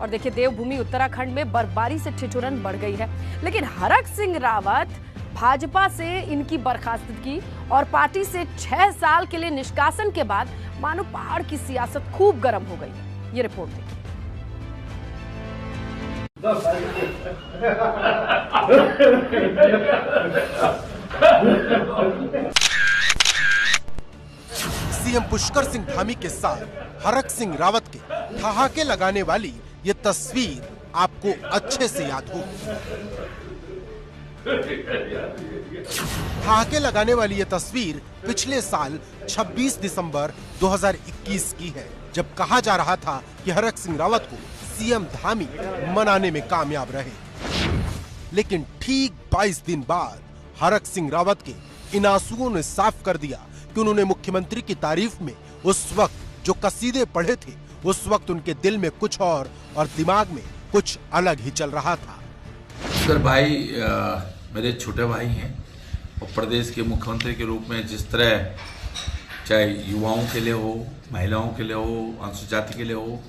और देखिए, देवभूमि उत्तराखंड में बर्फबारी से ठिठुरन बढ़ गई है। लेकिन हरक सिंह रावत भाजपा से इनकी बर्खास्तगी और पार्टी से 6 साल के लिए निष्कासन के बाद मानो पहाड़ की सियासत खूब गर्म हो गई है। ये रिपोर्ट देखिए। सीएम पुष्कर सिंह धामी के साथ हरक सिंह रावत के ठहाके लगाने वाली ये तस्वीर आपको अच्छे से याद हो। ठहाके लगाने वाली ये तस्वीर पिछले साल 26 दिसंबर 2021 की है, जब कहा जा रहा था कि हरक सिंह रावत को सीएम धामी मनाने में कामयाब रहे। लेकिन ठीक 22 दिन बाद हरक सिंह रावत के इन आंसुओं ने साफ कर दिया कि उन्होंने मुख्यमंत्री की तारीफ में उस वक्त जो कसीदे पढ़े थे, उस वक्त उनके दिल में कुछ और दिमाग में कुछ अलग ही चल रहा था। सर भाई मेरे छोटे भाई हैं और प्रदेश के मुख्यमंत्री के रूप में जिस तरह चाहे युवाओं के लिए हो, महिलाओं के लिए हो, अनुसूचित जाति के लिए हो,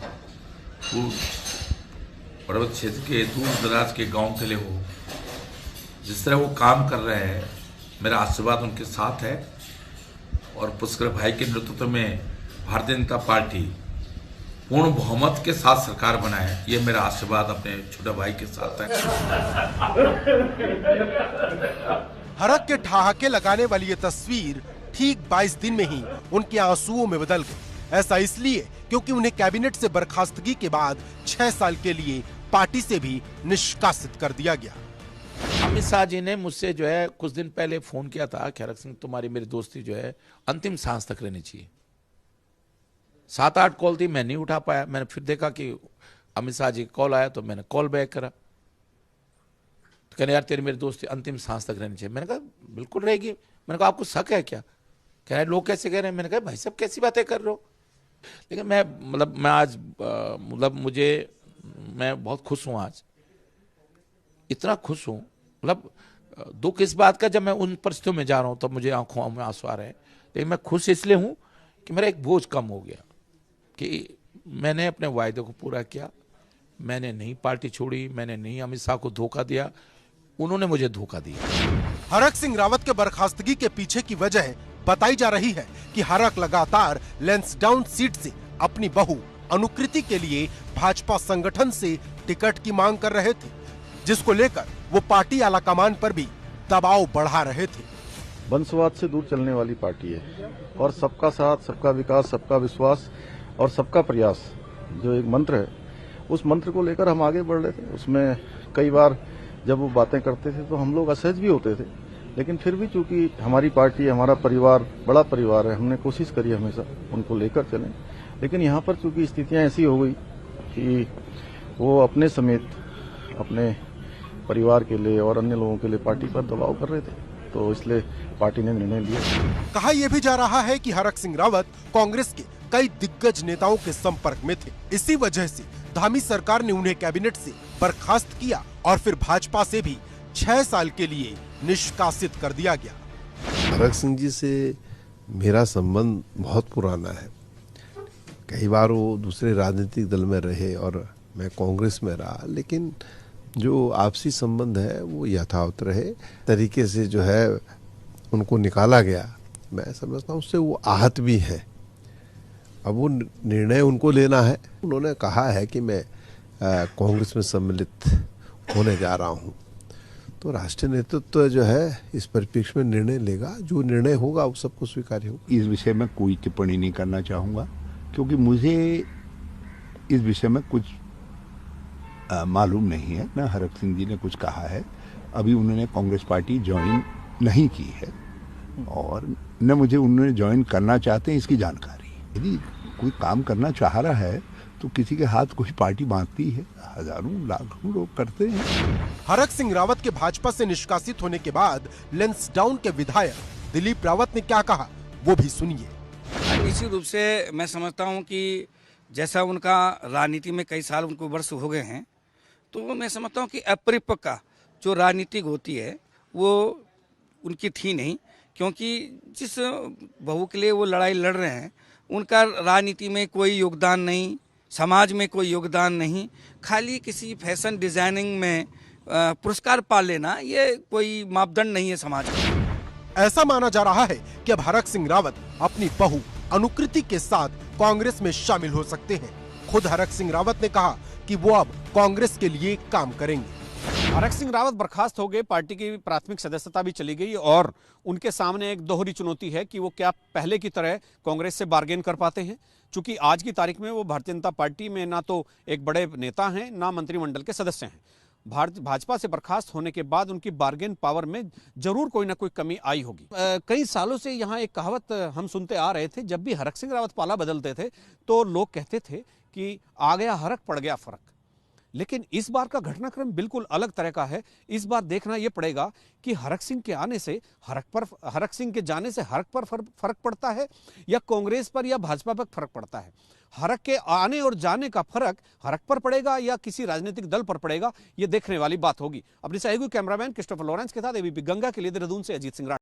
वो पर्वत क्षेत्र के दूर दराज के गांव के लिए हो, जिस तरह वो काम कर रहे हैं, मेरा आशीर्वाद उनके साथ है। और पुष्कर भाई के नेतृत्व में भारतीय जनता पार्टी पूर्ण बहुमत के साथ सरकार बनाए, ये मेरा आशीर्वाद अपने छोटे भाई के साथ है। हरक के ठहाके लगाने वाली ये तस्वीर ठीक 22 दिन में ही उनके आंसुओं में बदल गई। ऐसा इसलिए क्योंकि उन्हें कैबिनेट से बर्खास्तगी के बाद 6 साल के लिए पार्टी से भी निष्कासित कर दिया गया। अमित शाह जी ने मुझसे जो है कुछ दिन पहले फोन किया था कि हरक सिंह तुम्हारी मेरी दोस्ती जो है अंतिम सांस तक रहनी चाहिए। 7-8 कॉल थी, मैं नहीं उठा पाया। मैंने फिर देखा कि अमित शाह जी कॉल आया तो मैंने कॉल बैक करा, तो कहने यार तेरी मेरी दोस्ती अंतिम सांस तक रहनी चाहिए। मैंने कहा बिल्कुल रहेगी। मैंने कहा आपको शक है क्या? कह रहे लोग कैसे कह रहे हैं? मैंने कहा भाई साहब कैसी बातें कर रहे हो। लेकिन मैं आज मैं बहुत खुश हूँ। आज इतना खुश हूँ, दुख इस बात का जब मैं उन परिस्थितियों में जा रहा हूँ तब मुझे आंखों में आंसू आ रहे हैं। लेकिन मैं खुश इसलिए हूँ कि मेरा एक बोझ कम हो गया, कि मैंने अपने वायदे को पूरा किया। मैंने नहीं पार्टी छोड़ी, मैंने नहीं अमित शाह को धोखा दिया, उन्होंने मुझे धोखा दिया। हरक सिंह रावत के बर्खास्तगी के पीछे की वजह बताई जा रही है कि हरक लगातार लैंसडाउन सीट से अपनी बहू अनुकृति के लिए भाजपा संगठन से टिकट की मांग कर रहे थे, जिसको लेकर वो पार्टी आलाकमान पर भी दबाव बढ़ा रहे थे। वंशवाद से दूर चलने वाली पार्टी है और सबका साथ, सबका विकास, सबका विश्वास और सबका प्रयास जो एक मंत्र है, उस मंत्र को लेकर हम आगे बढ़ रहे थे। उसमें कई बार जब वो बातें करते थे तो हम लोग असहज भी होते थे, लेकिन फिर भी चूंकि हमारी पार्टी, हमारा परिवार बड़ा परिवार है, हमने कोशिश करी हमेशा उनको लेकर चलें। लेकिन यहाँ पर चूंकि स्थितियाँ ऐसी हो गई कि वो अपने समेत अपने परिवार के लिए और अन्य लोगों के लिए पार्टी पर दबाव कर रहे थे, तो इसलिए पार्टी ने निर्णय लिया। कहा यह भी जा रहा है कि हरक सिंह रावत कांग्रेस के कई दिग्गज नेताओं के संपर्क में थे। इसी वजह से धामी सरकार ने उन्हें कैबिनेट से बर्खास्त किया और फिर भाजपा से भी 6 साल के लिए निष्कासित कर दिया गया। हरक सिंह जी से मेरा संबंध बहुत पुराना है। कई बार वो दूसरे राजनीतिक दल में रहे और मैं कांग्रेस में रहा, लेकिन जो आपसी संबंध है वो यथावत रहे। तरीके से जो है उनको निकाला गया, मैं समझता हूँ उससे वो आहत भी है। अब वो निर्णय उनको लेना है। उन्होंने कहा है कि मैं कांग्रेस में सम्मिलित होने जा रहा हूँ, तो राष्ट्रीय नेतृत्व जो है इस परिप्रेक्ष्य में निर्णय लेगा। जो निर्णय होगा वो सबको स्वीकार्य होगा। इस विषय में कोई टिप्पणी नहीं करना चाहूँगा, क्योंकि मुझे इस विषय में कुछ मालूम नहीं है। न हरक सिंह जी ने कुछ कहा है, अभी उन्होंने कांग्रेस पार्टी ज्वाइन नहीं की है और न मुझे उन्होंने ज्वाइन करना चाहते हैं इसकी जानकारी। यदि कोई काम करना चाह रहा है तो किसी के हाथ कोई पार्टी बांटती है, हजारों लाखों लोग करते हैं। हरक सिंह रावत के भाजपा से निष्कासित होने के बाद लैंसडाउन के विधायक दिलीप रावत ने क्या कहा वो भी सुनिए। निश्चित रूप से मैं समझता हूं कि जैसा उनका राजनीति में कई साल उनको वर्ष हो गए हैं, तो मैं समझता हूं कि अपरिपक्व जो राजनीतिक होती है वो उनकी थी नहीं, क्योंकि जिस बहू के लिए वो लड़ाई लड़ रहे हैं उनका राजनीति में कोई योगदान नहीं, समाज में कोई योगदान नहीं, खाली किसी फैशन डिजाइनिंग में पुरस्कार पा लेना, ये कोई मापदंड नहीं है समाज का। ऐसा माना जा रहा है कि अब हरक सिंह रावत अपनी बहू अनुकृति के साथ कांग्रेस में शामिल हो सकते हैं। खुद हरक सिंह रावत ने कहा कि वो अब कांग्रेस के लिए काम करेंगे। हरक सिंह रावत बर्खास्त हो गए, पार्टी की प्राथमिक सदस्यता भी चली गई और उनके सामने एक दोहरी चुनौती है कि वो क्या पहले की तरह कांग्रेस से बार्गेन कर पाते हैं। चूंकि आज की तारीख में वो भारतीय जनता पार्टी में ना तो एक बड़े नेता हैं, ना मंत्रिमंडल के सदस्य हैं। भाजपा से बर्खास्त होने के बाद उनकी बार्गेन पावर में जरूर कोई ना कोई कमी आई होगी। कई सालों से यहाँ एक कहावत हम सुनते आ रहे थे, जब भी हरक सिंह रावत पाला बदलते थे तो लोग कहते थे कि आ गया हरक, पड़ गया फर्क। लेकिन इस बार का घटनाक्रम बिल्कुल अलग तरह का है। इस बार देखना यह पड़ेगा कि हरक सिंह के आने से हरक सिंह के जाने से हरक पर फर्क पड़ता है या कांग्रेस पर या भाजपा पर फर्क पड़ता है। हरक के आने और जाने का फर्क हरक पर पड़ेगा या किसी राजनीतिक दल पर पड़ेगा, यह देखने वाली बात होगी। अपने सहयोगी कैमरामैन क्रिस्टोफर लॉरेंस के साथ एबीपी गंगा के लिए देहरादून से अजीत सिंह राणा।